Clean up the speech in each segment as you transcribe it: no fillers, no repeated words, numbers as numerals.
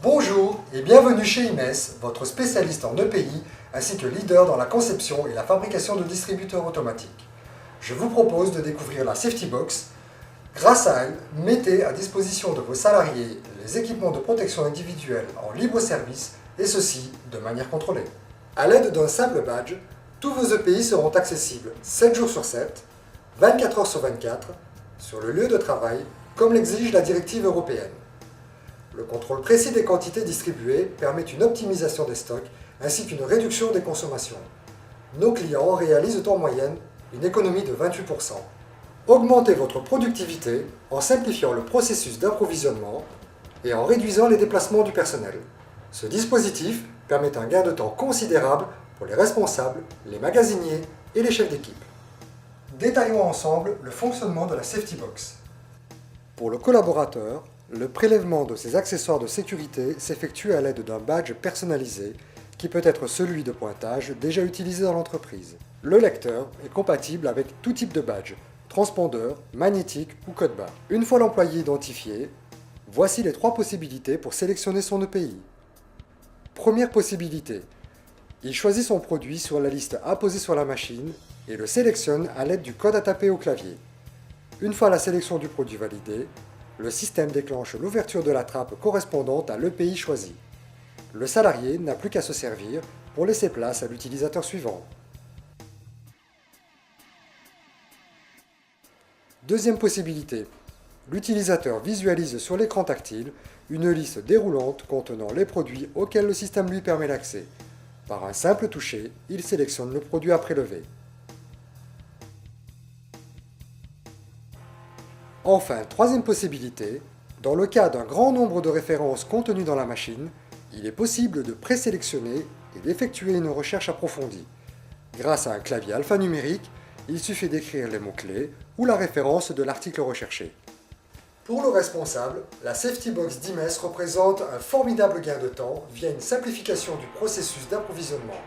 Bonjour et bienvenue chez IMES, votre spécialiste en EPI ainsi que leader dans la conception et la fabrication de distributeurs automatiques. Je vous propose de découvrir la Safety Box. Grâce à elle, mettez à disposition de vos salariés les équipements de protection individuelle en libre service et ceci de manière contrôlée. À l'aide d'un simple badge, tous vos EPI seront accessibles 7 jours sur 7, 24 heures sur 24, sur le lieu de travail, comme l'exige la directive européenne. Le contrôle précis des quantités distribuées permet une optimisation des stocks ainsi qu'une réduction des consommations. Nos clients réalisent en moyenne une économie de 28%. Augmentez votre productivité en simplifiant le processus d'approvisionnement et en réduisant les déplacements du personnel. Ce dispositif permet un gain de temps considérable pour les responsables, les magasiniers et les chefs d'équipe. Détaillons ensemble le fonctionnement de la Safety Box. Pour le collaborateur, le prélèvement de ses accessoires de sécurité s'effectue à l'aide d'un badge personnalisé qui peut être celui de pointage déjà utilisé dans l'entreprise. Le lecteur est compatible avec tout type de badge, transpondeur, magnétique ou code barre. Une fois l'employé identifié, voici les 3 possibilités pour sélectionner son EPI. Première possibilité, il choisit son produit sur la liste apposée sur la machine et le sélectionne à l'aide du code à taper au clavier. Une fois la sélection du produit validée, le système déclenche l'ouverture de la trappe correspondante à l'EPI choisi. Le salarié n'a plus qu'à se servir pour laisser place à l'utilisateur suivant. Deuxième possibilité, l'utilisateur visualise sur l'écran tactile une liste déroulante contenant les produits auxquels le système lui permet l'accès. Par un simple toucher, il sélectionne le produit à prélever. Enfin, troisième possibilité, dans le cas d'un grand nombre de références contenues dans la machine, il est possible de présélectionner et d'effectuer une recherche approfondie. Grâce à un clavier alphanumérique, il suffit d'écrire les mots-clés ou la référence de l'article recherché. Pour le responsable, la Safety Box d'IMES représente un formidable gain de temps via une simplification du processus d'approvisionnement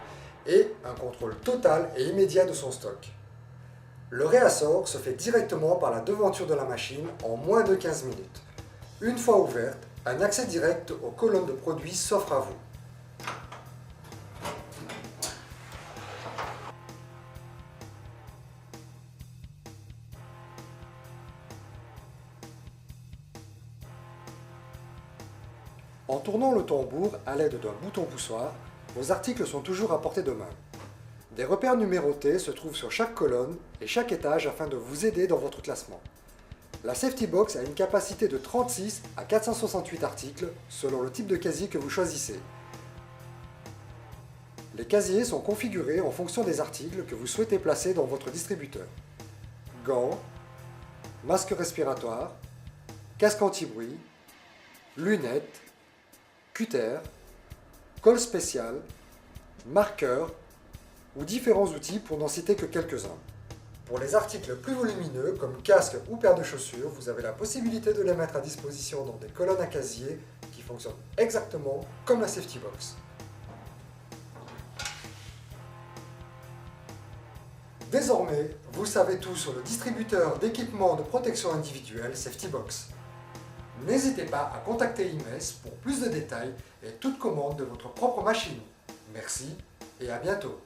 et un contrôle total et immédiat de son stock. Le réassort se fait directement par la devanture de la machine en moins de 15 minutes. Une fois ouverte, un accès direct aux colonnes de produits s'offre à vous. En tournant le tambour à l'aide d'un bouton poussoir, vos articles sont toujours à portée de main. Des repères numérotés se trouvent sur chaque colonne et chaque étage afin de vous aider dans votre classement. La Safety Box a une capacité de 36 à 468 articles selon le type de casier que vous choisissez. Les casiers sont configurés en fonction des articles que vous souhaitez placer dans votre distributeur. Gants, masques respiratoires, casque anti-bruit, lunettes, cutter, colle spéciale, marqueurs ou différents outils pour n'en citer que quelques-uns. Pour les articles plus volumineux comme casques ou paires de chaussures, vous avez la possibilité de les mettre à disposition dans des colonnes à casier qui fonctionnent exactement comme la Safety Box. Désormais, vous savez tout sur le distributeur d'équipements de protection individuelle Safety Box. N'hésitez pas à contacter IMES pour plus de détails et toute commande de votre propre machine. Merci et à bientôt.